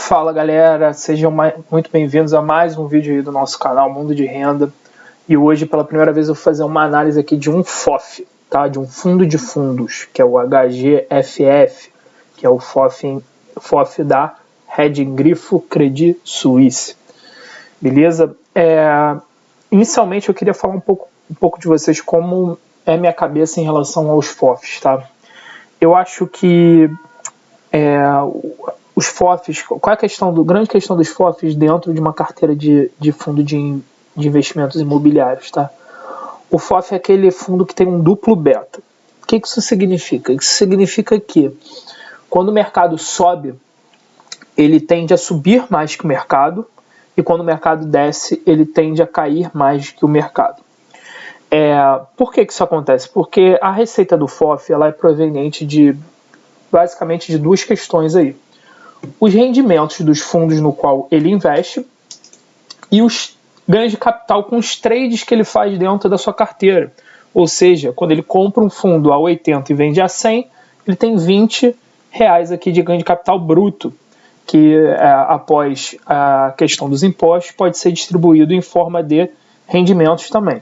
Fala galera, sejam muito bem-vindos a mais um vídeo aí do nosso canal Mundo de Renda. E hoje pela primeira vez eu vou fazer uma análise aqui de um FOF, tá? De um fundo de fundos, que é o HGFF, que é o FOF da Hedging Grifo Credit Suisse. Beleza? Inicialmente eu queria falar um pouco de vocês como é minha cabeça em relação aos FOFs, tá? Eu acho que os FOFs, qual é a grande questão dos FOFs dentro de uma carteira de fundo de investimentos imobiliários, tá? O FOF é aquele fundo que tem um duplo beta. O que isso significa? Isso significa que quando o mercado sobe, ele tende a subir mais que o mercado, e quando o mercado desce, ele tende a cair mais que o mercado. Por que isso acontece? Porque a receita do FOF ela é proveniente basicamente de duas questões aí. Os rendimentos dos fundos no qual ele investe e os ganhos de capital com os trades que ele faz dentro da sua carteira. Ou seja, quando ele compra um fundo a 80 e vende a 100, ele tem R$20 aqui de ganho de capital bruto, que após a questão dos impostos pode ser distribuído em forma de rendimentos também.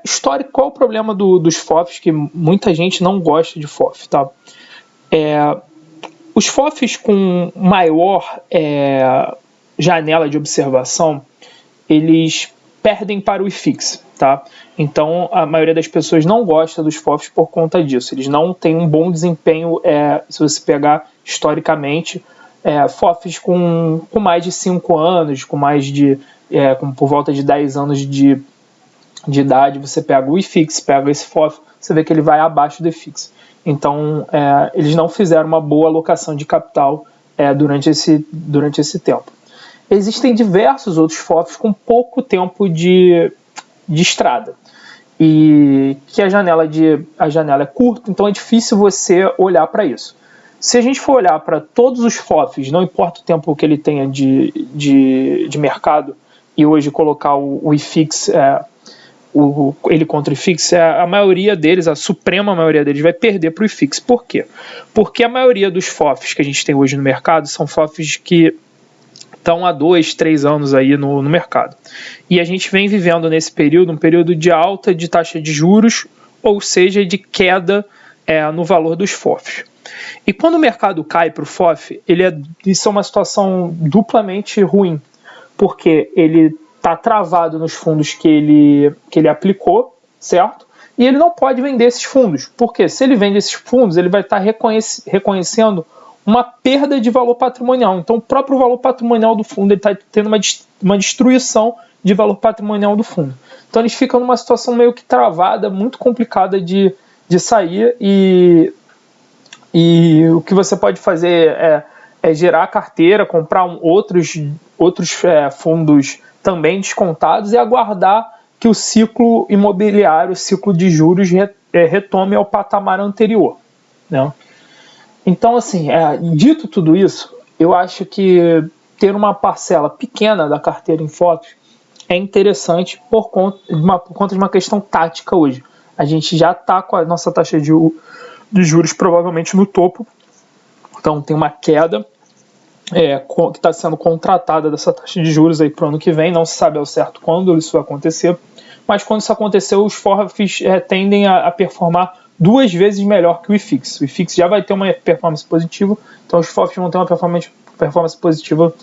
Histórico, qual é o problema dos FOFs, que muita gente não gosta de FOF, tá? Os FOFs com maior janela de observação, eles perdem para o IFIX, tá? Então, a maioria das pessoas não gosta dos FOFs por conta disso. Eles não têm um bom desempenho, se você pegar historicamente, FOFs com mais de 5 anos, por volta de 10 anos de idade, você pega o IFIX, pega esse FOF, você vê que ele vai abaixo do IFIX. Então, eles não fizeram uma boa alocação de capital durante esse tempo. Existem diversos outros FOFs com pouco tempo de estrada, e que a janela é curta, então é difícil você olhar para isso. Se a gente for olhar para todos os FOFs, não importa o tempo que ele tenha de mercado, e hoje colocar o IFIX, ele contra o IFIX, a maioria deles, a suprema maioria deles, vai perder para o IFIX. Por quê? Porque a maioria dos FOFs que a gente tem hoje no mercado são FOFs que estão há 2, 3 anos aí no mercado. E a gente vem vivendo nesse período, um período de alta de taxa de juros, ou seja, de queda no valor dos FOFs. E quando o mercado cai para o FOF, isso é uma situação duplamente ruim, porque ele está travado nos fundos que ele aplicou, certo? E ele não pode vender esses fundos, porque se ele vende esses fundos, ele vai estar reconhecendo uma perda de valor patrimonial. Então, o próprio valor patrimonial do fundo está tendo uma destruição de valor patrimonial do fundo. Então, eles ficam numa situação meio que travada, muito complicada de sair, e o que você pode fazer é gerar a carteira, comprar outros fundos também descontados e aguardar que o ciclo imobiliário, o ciclo de juros retome ao patamar anterior, né? Então, assim, dito tudo isso, eu acho que ter uma parcela pequena da carteira em FOF é interessante por conta de uma questão tática hoje. A gente já está com a nossa taxa de juros provavelmente no topo, então tem uma queda que está sendo contratada dessa taxa de juros para o ano que vem. Não se sabe ao certo quando isso vai acontecer, mas quando isso acontecer, os FOFs tendem a performar 2 vezes melhor que o IFIX. O IFIX já vai ter uma performance positiva, então os FOFs vão ter uma performance positiva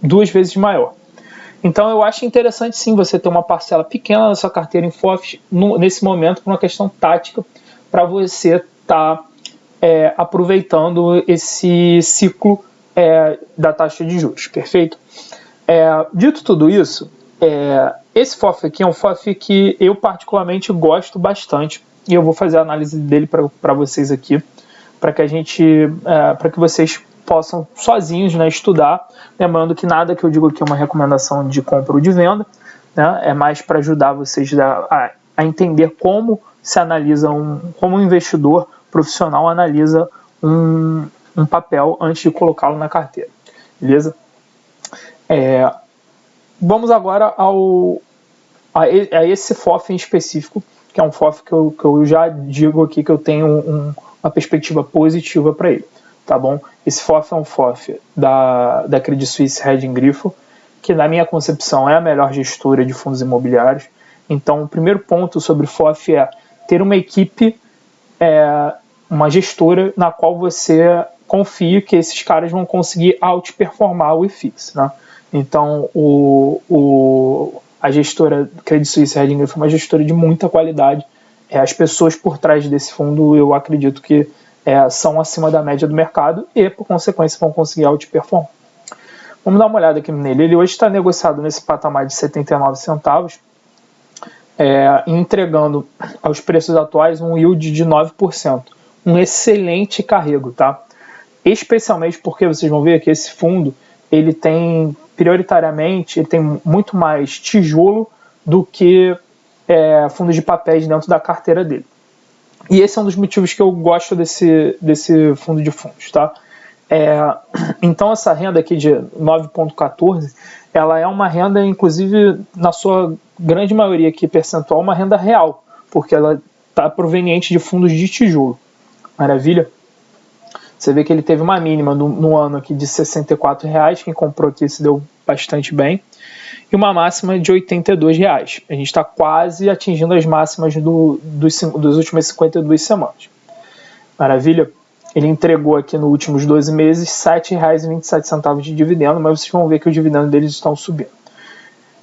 2 vezes maior. Então eu acho interessante sim você ter uma parcela pequena da sua carteira em FOFs nesse momento, por uma questão tática, para você estar aproveitando esse ciclo da taxa de juros, perfeito? Dito tudo isso, esse FOF aqui é um FOF que eu particularmente gosto bastante, e eu vou fazer a análise dele para vocês aqui, para que vocês possam sozinhos, né, estudar. Lembrando que nada que eu digo aqui é uma recomendação de compra ou de venda, né, é mais para ajudar vocês a entender como se analisa como um investidor profissional analisa um papel antes de colocá-lo na carteira, beleza? Vamos agora a esse FOF em específico, que é um FOF que eu já digo aqui que eu tenho uma perspectiva positiva para ele. tá bom? Esse FOF é um FOF da Credit Suisse Hedging Grifo, que na minha concepção é a melhor gestora de fundos imobiliários. Então, o primeiro ponto sobre FOF é ter uma equipe, uma gestora na qual você confie que esses caras vão conseguir outperformar o IFIX, né? Então, a gestora Credit Suisse Hedging Grifo é uma gestora de muita qualidade. As pessoas por trás desse fundo, eu acredito que são acima da média do mercado e, por consequência, vão conseguir outperformar. Vamos dar uma olhada aqui nele. Ele hoje está negociado nesse patamar de 79 centavos, entregando aos preços atuais um yield de 9%. Um excelente carrego, tá? Especialmente porque vocês vão ver que esse fundo ele tem, prioritariamente, ele tem muito mais tijolo do que fundos de papéis dentro da carteira dele. E esse é um dos motivos que eu gosto desse fundo de fundos, tá? Então essa renda aqui de 9,14, ela é uma renda, inclusive, na sua grande maioria aqui percentual, uma renda real, porque ela está proveniente de fundos de tijolo. Maravilha? Você vê que ele teve uma mínima no ano aqui de R$ 64,00, quem comprou aqui se deu bastante bem, e uma máxima de R$ 82,00. A gente está quase atingindo as máximas dos últimas 52 semanas. Maravilha? Ele entregou aqui nos últimos 12 meses R$ 7,27 de dividendo, mas vocês vão ver que os dividendos deles estão subindo.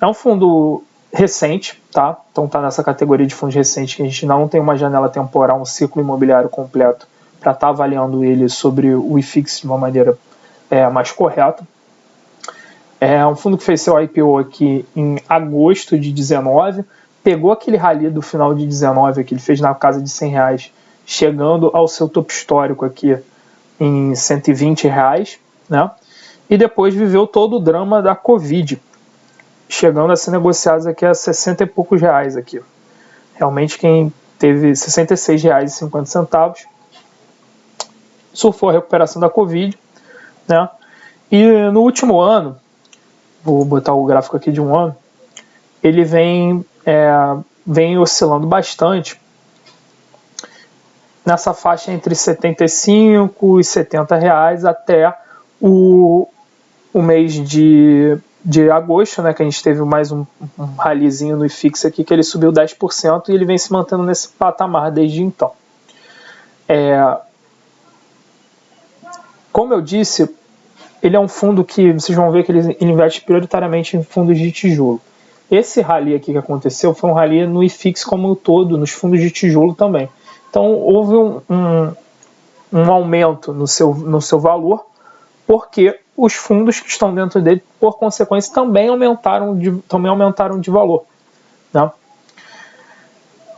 É um fundo recente, tá? Então está nessa categoria de fundos recentes que a gente não tem uma janela temporal, um ciclo imobiliário completo para estar avaliando ele sobre o IFIX de uma maneira mais correta. É um fundo que fez seu IPO aqui em agosto de 19, pegou aquele rally do final de 19 que ele fez na casa de R$100, chegando ao seu topo histórico aqui em R$120, né? E depois viveu todo o drama da Covid, chegando a ser negociados aqui a 60 e poucos reais aqui. Realmente quem teve R$ 66,50, surfou a recuperação da Covid, né? E no último ano, vou botar o gráfico aqui de um ano, ele vem oscilando bastante nessa faixa entre R$ 75 e R$ 70 até o mês de agosto, né, que a gente teve mais um rallyzinho no IFIX aqui, que ele subiu 10% e ele vem se mantendo nesse patamar desde então. Como eu disse, ele é um fundo que vocês vão ver que ele investe prioritariamente em fundos de tijolo. Esse rally aqui que aconteceu foi um rally no IFIX como um todo, nos fundos de tijolo também. Então houve um aumento no seu valor, porque os fundos que estão dentro dele, por consequência, também aumentaram de valor, né?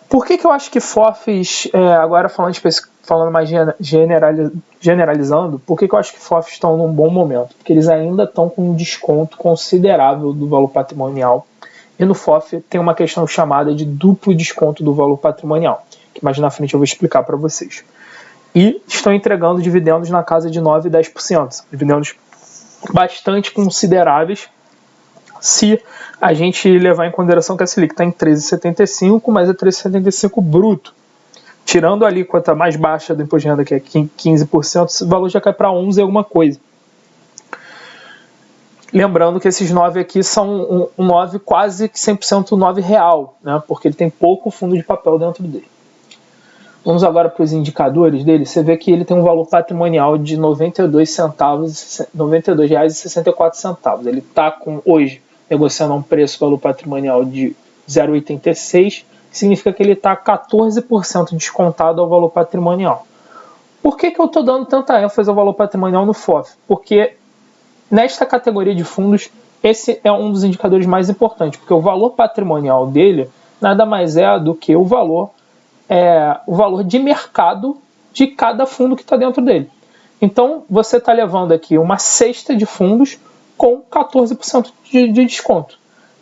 Por que eu acho que FOFs, agora falando mais generalizando, por que eu acho que FOFs estão num bom momento? Porque eles ainda estão com um desconto considerável do valor patrimonial. E no FOF tem uma questão chamada de duplo desconto do valor patrimonial, que mais na frente eu vou explicar para vocês. E estão entregando dividendos na casa de 9% e 10%. Dividendos bastante consideráveis, se a gente levar em consideração que a Selic está em 13,75, mas é 13,75 bruto. Tirando a alíquota mais baixa do imposto de renda, que é 15%, esse valor já cai para 11 e alguma coisa. Lembrando que esses 9 aqui são um 9 quase que 100% 9 real, né? Porque ele tem pouco fundo de papel dentro dele. Vamos agora para os indicadores dele. Você vê que ele tem um valor patrimonial de R$ 92,64. Ele está hoje negociando a um preço valor patrimonial de 0,86, significa que ele está 14% descontado ao valor patrimonial. Por que eu estou dando tanta ênfase ao valor patrimonial no FOF? Porque nesta categoria de fundos, esse é um dos indicadores mais importantes, porque o valor patrimonial dele nada mais é do que o valor de mercado de cada fundo que está dentro dele. Então, você está levando aqui uma cesta de fundos com 14% de desconto,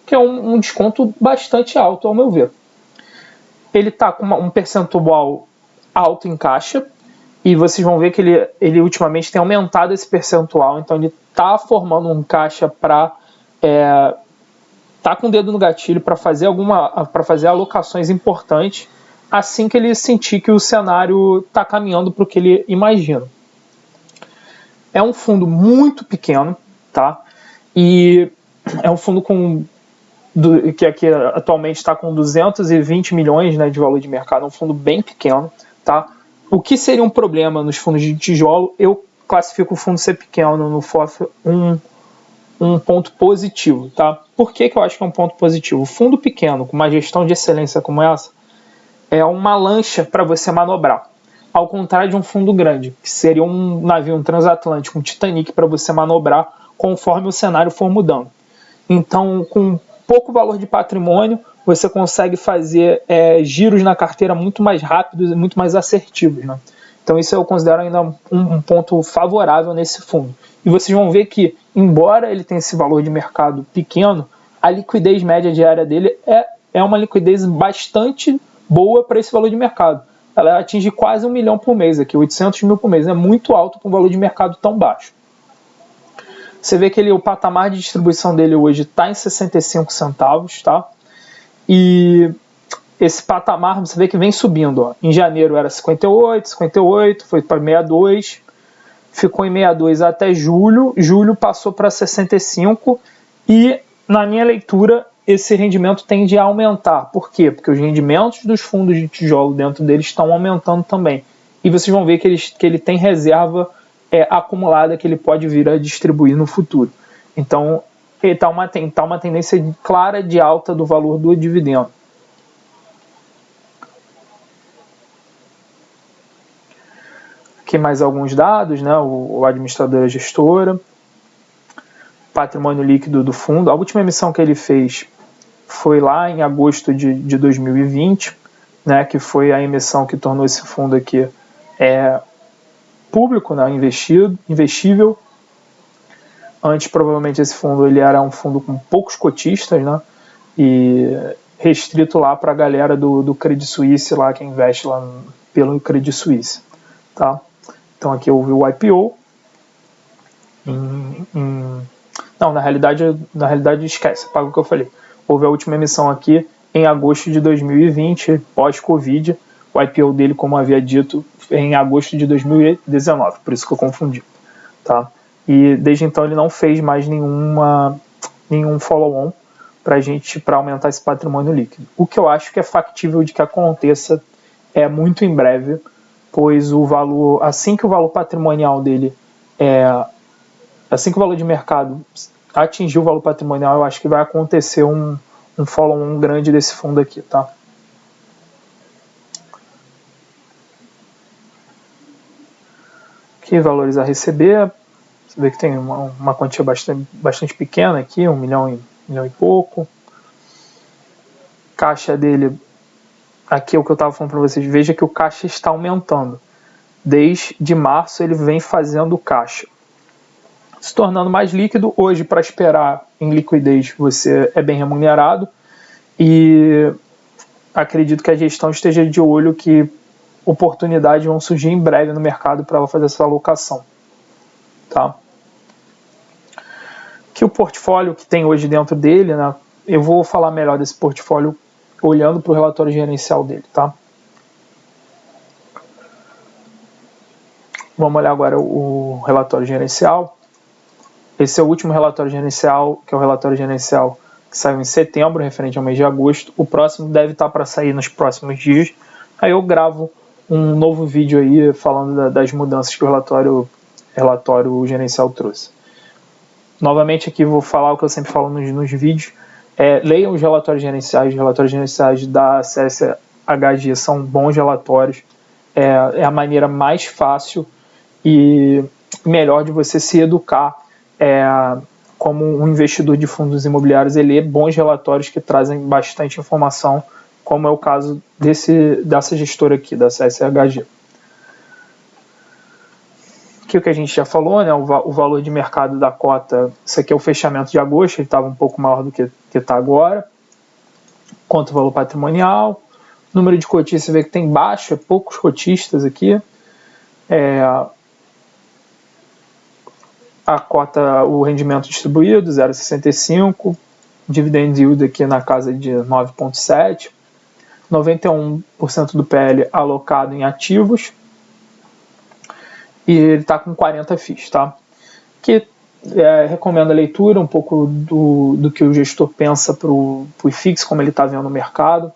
que é um desconto bastante alto, ao meu ver. Ele está com um percentual alto em caixa, e vocês vão ver que ele ultimamente tem aumentado esse percentual, então ele está formando um caixa para tá com o dedo no gatilho para fazer alocações importantes assim que ele sentir que o cenário está caminhando para o que ele imagina. É um fundo muito pequeno, tá? E é um fundo que aqui atualmente está com 220 milhões, né, de valor de mercado, é um fundo bem pequeno, tá? O que seria um problema nos fundos de tijolo, eu classifico o fundo ser pequeno no FOF um ponto positivo, tá? Por que eu acho que é um ponto positivo? O fundo pequeno, com uma gestão de excelência como essa, é uma lancha para você manobrar. Ao contrário de um fundo grande, que seria um navio, um transatlântico, um Titanic para você manobrar conforme o cenário for mudando. Então, com pouco valor de patrimônio, você consegue fazer giros na carteira muito mais rápidos e muito mais assertivos, né? Então isso eu considero ainda um ponto favorável nesse fundo. E vocês vão ver que, embora ele tenha esse valor de mercado pequeno, a liquidez média diária dele é uma liquidez bastante boa para esse valor de mercado. Ela atinge quase 1 milhão por mês aqui, 800 mil por mês. É muito alto para um valor de mercado tão baixo. Você vê que o patamar de distribuição dele hoje está em 65 centavos, tá? E esse patamar, você vê que vem subindo, ó. Em janeiro era 58, foi para 62, ficou em 62 até julho passou para 65 e, na minha leitura, esse rendimento tende a aumentar. Por quê? Porque os rendimentos dos fundos de tijolo dentro deles estão aumentando também. E vocês vão ver que ele tem reserva acumulada que ele pode vir a distribuir no futuro. Então, está uma tendência clara de alta do valor do dividendo. Aqui mais alguns dados, né? O administrador, a gestora, patrimônio líquido do fundo. A última emissão que ele fez foi lá em agosto de 2020, né? Que foi a emissão que tornou esse fundo aqui público, né? Investível. Antes, provavelmente, esse fundo ele era um fundo com poucos cotistas, né? E restrito lá para a galera do Credit Suisse, lá, que investe lá pelo Credit Suisse. Tá? Então, aqui houve o IPO. Não, na realidade, esquece, paga o que eu falei. Houve a última emissão aqui em agosto de 2020, pós-Covid. O IPO dele, como havia dito, em agosto de 2019, por isso que eu confundi. Tá? E desde então ele não fez mais nenhum follow-on para aumentar esse patrimônio líquido. O que eu acho que é factível de que aconteça muito em breve, pois o valor, assim que o valor patrimonial dele, assim que o valor de mercado atingir o valor patrimonial, eu acho que vai acontecer um follow-on grande desse fundo aqui, tá? Aqui, valores a receber. Você vê que tem uma quantia bastante pequena aqui, 1 milhão e pouco. Caixa dele, aqui é o que eu estava falando para vocês, veja que o caixa está aumentando. Desde março ele vem fazendo caixa, se tornando mais líquido. Hoje, para esperar em liquidez, você é bem remunerado, e acredito que a gestão esteja de olho que oportunidades vão surgir em breve no mercado para ela fazer essa alocação. Tá? Que o portfólio que tem hoje dentro dele, né, eu vou falar melhor desse portfólio olhando para o relatório gerencial dele. Tá? Vamos olhar agora o relatório gerencial. Esse é o último relatório gerencial, que é o relatório gerencial que saiu em setembro, referente ao mês de agosto. O próximo deve estar para sair nos próximos dias. Aí eu gravo um novo vídeo aí falando das mudanças que o relatório gerencial trouxe. Novamente aqui vou falar o que eu sempre falo nos vídeos. Leiam os relatórios gerenciais da CSHG, são bons relatórios. É a maneira mais fácil e melhor de você se educar como um investidor de fundos imobiliários. Ele lê bons relatórios que trazem bastante informação, como é o caso dessa gestora aqui, da CSHG. Aqui o que a gente já falou, né, o valor de mercado da cota, isso aqui é o fechamento de agosto, ele estava um pouco maior do que está agora. Quanto o valor patrimonial, número de cotistas, você vê que tem baixo, poucos cotistas aqui. A cota, o rendimento distribuído, 0,65, dividend yield aqui na casa de 9,7, 91% do PL alocado em ativos, e ele está com 40 FIIs, tá? que recomendo a leitura, um pouco do que o gestor pensa para o IFIX, como ele está vendo o mercado.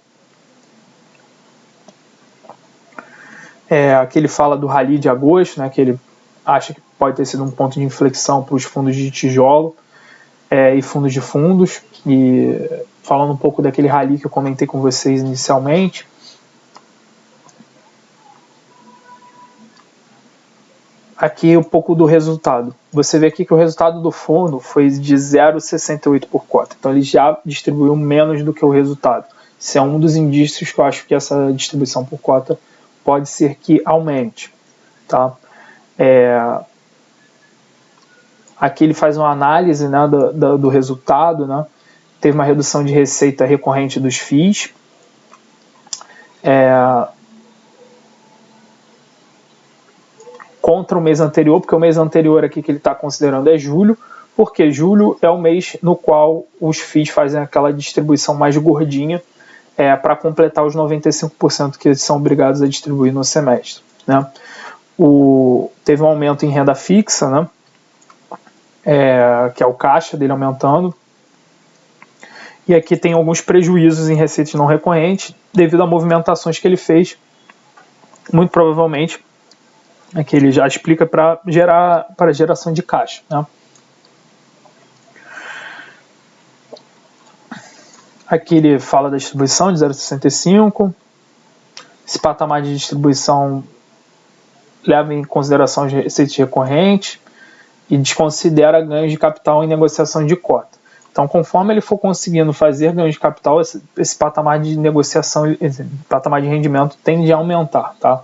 Aqui ele fala do rally de agosto, né, que ele acha que pode ter sido um ponto de inflexão para os fundos de tijolo e fundos de fundos, e falando um pouco daquele rally que eu comentei com vocês inicialmente. Aqui um pouco do resultado. Você vê aqui que o resultado do fundo foi de 0,68 por cota. Então ele já distribuiu menos do que o resultado. Isso é um dos indícios que eu acho que essa distribuição por cota pode ser que aumente. Tá? Aqui ele faz uma análise, né, do resultado. Né? Teve uma redução de receita recorrente dos FIIs. Contra o mês anterior, porque o mês anterior aqui que ele está considerando é julho, porque julho é o mês no qual os FIIs fazem aquela distribuição mais gordinha para completar os 95% que eles são obrigados a distribuir no semestre. Né? Teve um aumento em renda fixa, né? Que é o caixa dele aumentando, e aqui tem alguns prejuízos em receitas não recorrentes devido a movimentações que ele fez, muito provavelmente que ele já explica para geração de caixa. Né? Aqui ele fala da distribuição de 0,65. Esse patamar de distribuição leva em consideração as receitas recorrentes e desconsidera ganhos de capital em negociação de cota. Então, conforme ele for conseguindo fazer ganhos de capital, esse patamar de negociação, esse patamar de rendimento tende a aumentar. Tá?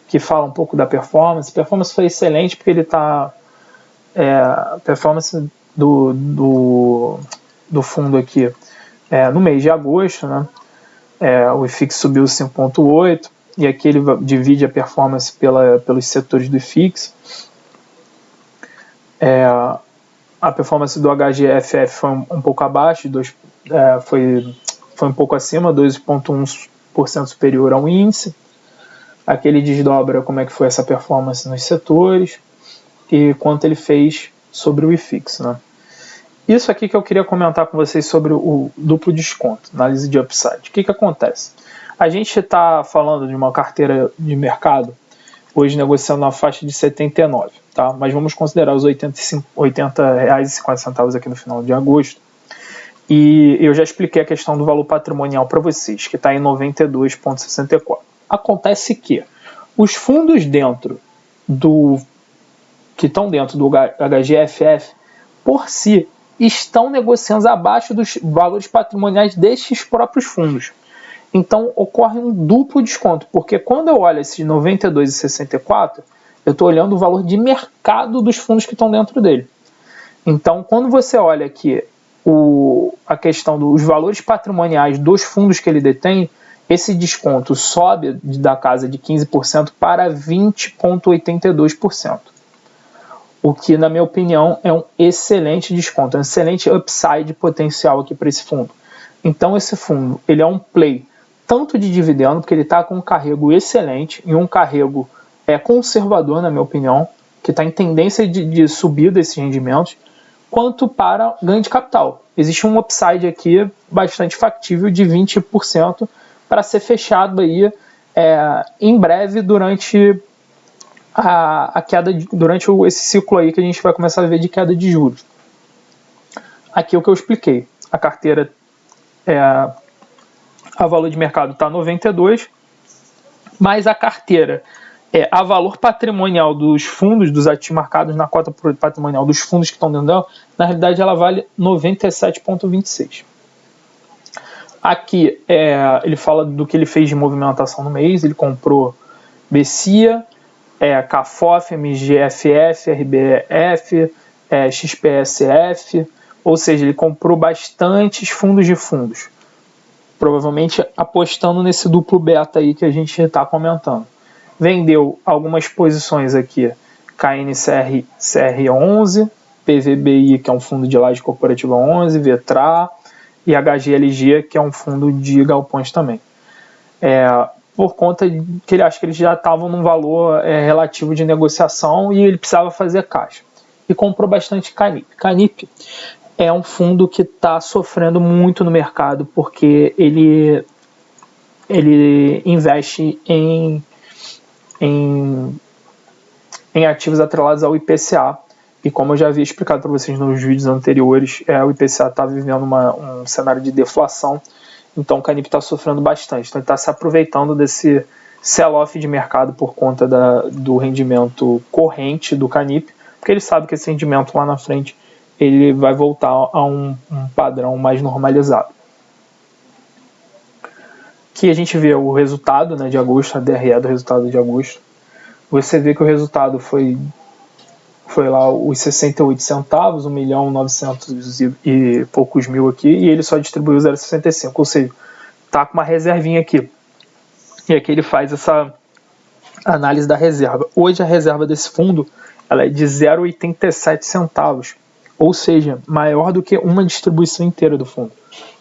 Que fala um pouco da performance. A performance foi excelente porque ele está... a performance do fundo aqui no mês de agosto, né? O IFIX subiu 5,8 e aqui ele divide a performance pelos setores do IFIX. A performance do HGFF foi um pouco abaixo, foi um pouco acima, 2,1% superior ao índice. Aqui ele desdobra como é que foi essa performance nos setores e quanto ele fez sobre o IFIX. Né? Isso aqui que eu queria comentar com vocês sobre o duplo desconto, análise de upside. O que acontece? A gente está falando de uma carteira de mercado, hoje negociando na faixa de 79, tá? Mas vamos considerar os R$ 80,50 aqui no final de agosto. E eu já expliquei a questão do valor patrimonial para vocês, que está em 92,64. Acontece que os fundos que estão dentro do HGFF, por si, estão negociando abaixo dos valores patrimoniais destes próprios fundos. Então, ocorre um duplo desconto, porque quando eu olho esses 92,64, eu estou olhando o valor de mercado dos fundos que estão dentro dele. Então, quando você olha aqui a questão dos valores patrimoniais dos fundos que ele detém, esse desconto sobe da casa de 15% para 20,82%. O que, na minha opinião, é um excelente desconto, um excelente upside potencial aqui para esse fundo. Então, esse fundo ele é um play tanto de dividendo, porque ele está com um carrego excelente e um carrego conservador, na minha opinião, que está em tendência de subida desses rendimentos, quanto para ganho de capital. Existe um upside aqui bastante factível de 20% para ser fechado aí, em breve durante a queda, durante esse ciclo aí que a gente vai começar a ver de queda de juros. Aqui é o que eu expliquei. A carteira, a valor de mercado está 92, mas a carteira, a valor patrimonial dos fundos, dos ativos marcados na cota patrimonial dos fundos que estão dentro dela, na realidade ela vale 97,26. Aqui ele fala do que ele fez de movimentação no mês. Ele comprou BCIA, CAFOF, MGFF, RBF, XPSF, ou seja, ele comprou bastantes fundos de fundos, provavelmente apostando nesse duplo beta aí que a gente está comentando. Vendeu algumas posições aqui, KNCR CR11, PVBI, que é um fundo de laje corporativa 11, Vetra, e HGLG, que é um fundo de galpões também. Por conta que ele acha que eles já estavam num valor relativo de negociação e ele precisava fazer caixa. e comprou bastante Canip. Canip é um fundo que está sofrendo muito no mercado porque ele investe em ativos atrelados ao IPCA. E como eu já havia explicado para vocês nos vídeos anteriores, o IPCA está vivendo um cenário de deflação, então o Canip está sofrendo bastante. Então ele está se aproveitando desse sell-off de mercado por conta do rendimento corrente do Canip, porque ele sabe que esse rendimento lá na frente ele vai voltar a um padrão mais normalizado. Aqui a gente vê o resultado, né, de agosto, a DRE do resultado de agosto. Você vê que o resultado foi lá os 68 centavos, 1.900.000 e poucos mil aqui, e ele só distribuiu 0,65, ou seja, tá com uma reservinha aqui. E aqui ele faz essa análise da reserva. Hoje a reserva desse fundo ela é de 0,87 centavos, ou seja, maior do que uma distribuição inteira do fundo.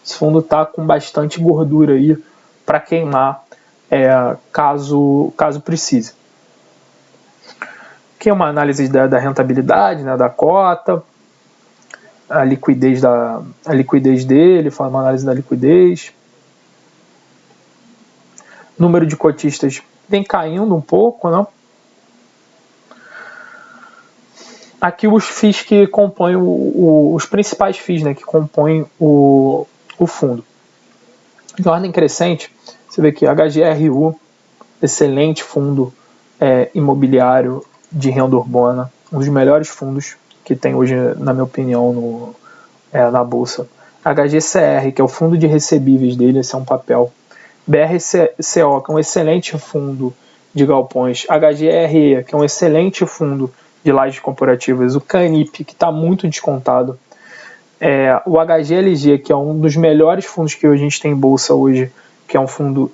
Esse fundo está com bastante gordura aí para queimar caso precise. Aqui é uma análise da rentabilidade, né, da cota, a liquidez dele, fala uma análise da liquidez. Número de cotistas vem caindo um pouco, não? Aqui os FIIs que compõem os principais FIIs, né, que compõem o fundo. Em ordem crescente, você vê que HGRU, excelente fundo imobiliário de renda urbana, um dos melhores fundos que tem hoje, na minha opinião, na Bolsa. HGCR, que é o fundo de recebíveis dele, esse é um papel. BRCO, que é um excelente fundo de galpões. HGRE, que é um excelente fundo de lajes corporativas. O Canip, que está muito descontado. O HGLG, que é um dos melhores fundos que a gente tem em Bolsa hoje, que é um fundo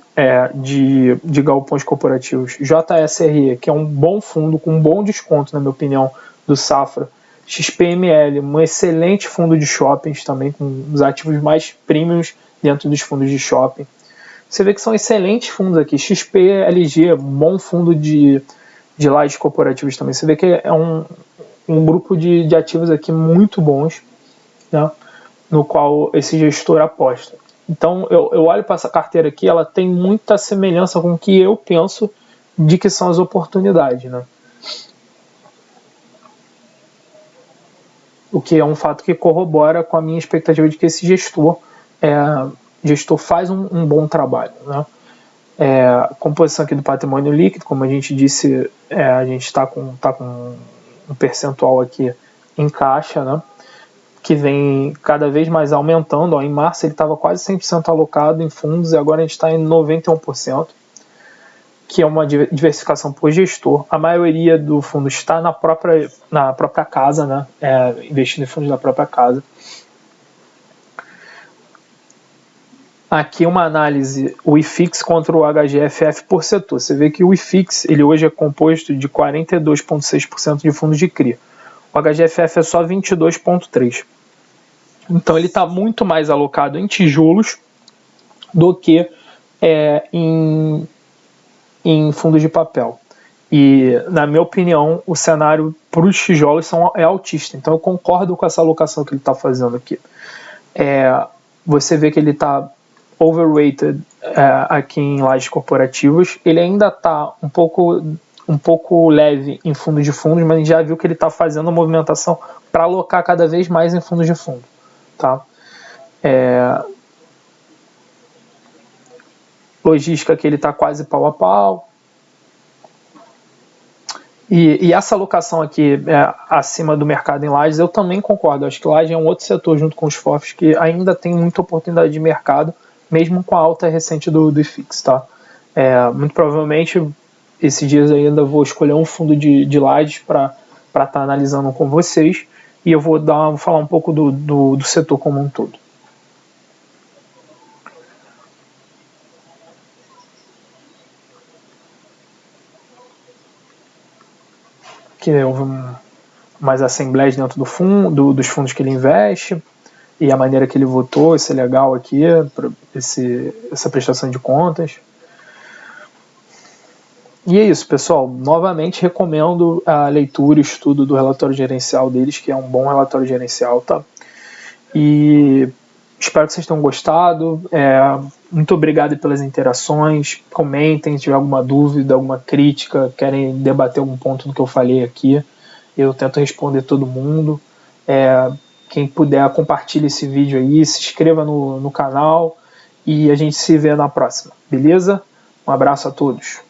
de galpões corporativos. JSRE, que é um bom fundo, com um bom desconto, na minha opinião, do Safra. XPML, um excelente fundo de shoppings também, com os ativos mais premiums dentro dos fundos de shopping. Você vê que são excelentes fundos aqui. XPLG, um bom fundo de lajes corporativas também. Você vê que é um grupo de ativos aqui muito bons, né, no qual esse gestor aposta. Então eu olho para essa carteira aqui, ela tem muita semelhança com o que eu penso de que são as oportunidades, né? O que é um fato que corrobora com a minha expectativa de que esse gestor faz um bom trabalho, né? A composição aqui do patrimônio líquido, como a gente disse, a gente está com um percentual aqui em caixa, né, que vem cada vez mais aumentando. Em março ele estava quase 100% alocado em fundos e agora a gente está em 91%, que é uma diversificação por gestor. A maioria do fundo está na própria casa, né, investindo em fundos da própria casa. Aqui uma análise, o IFIX contra o HGFF por setor. Você vê que o IFIX ele hoje é composto de 42,6% de fundos de CRI. O HGFF é só 22,3%. Então ele está muito mais alocado em tijolos do que em fundos de papel. E, na minha opinião, o cenário para os tijolos é altista. Então eu concordo com essa alocação que ele está fazendo aqui. Você vê que ele está overrated aqui em lajes corporativas. Ele ainda está um pouco leve em fundos de fundos, mas a gente já viu que ele está fazendo uma movimentação para alocar cada vez mais em fundos de fundo. Tá? Logística que ele está quase pau a pau. E essa alocação aqui acima do mercado em lajes, eu também concordo. Acho que laje é um outro setor junto com os FOFs que ainda tem muita oportunidade de mercado, mesmo com a alta recente do IFIX. Tá? Muito provavelmente, esses dias ainda vou escolher um fundo de lajes para estar analisando com vocês, e eu vou falar um pouco do setor como um todo. Que houve mais assembleias dentro dos fundos que ele investe, e a maneira que ele votou, isso é legal aqui, essa prestação de contas. E é isso, pessoal. Novamente recomendo a leitura e o estudo do relatório gerencial deles, que é um bom relatório gerencial, tá? E espero que vocês tenham gostado. Muito obrigado pelas interações. Comentem se tiver alguma dúvida, alguma crítica, querem debater algum ponto do que eu falei aqui. Eu tento responder todo mundo. Quem puder, compartilhe esse vídeo aí, se inscreva no canal e a gente se vê na próxima, beleza? Um abraço a todos.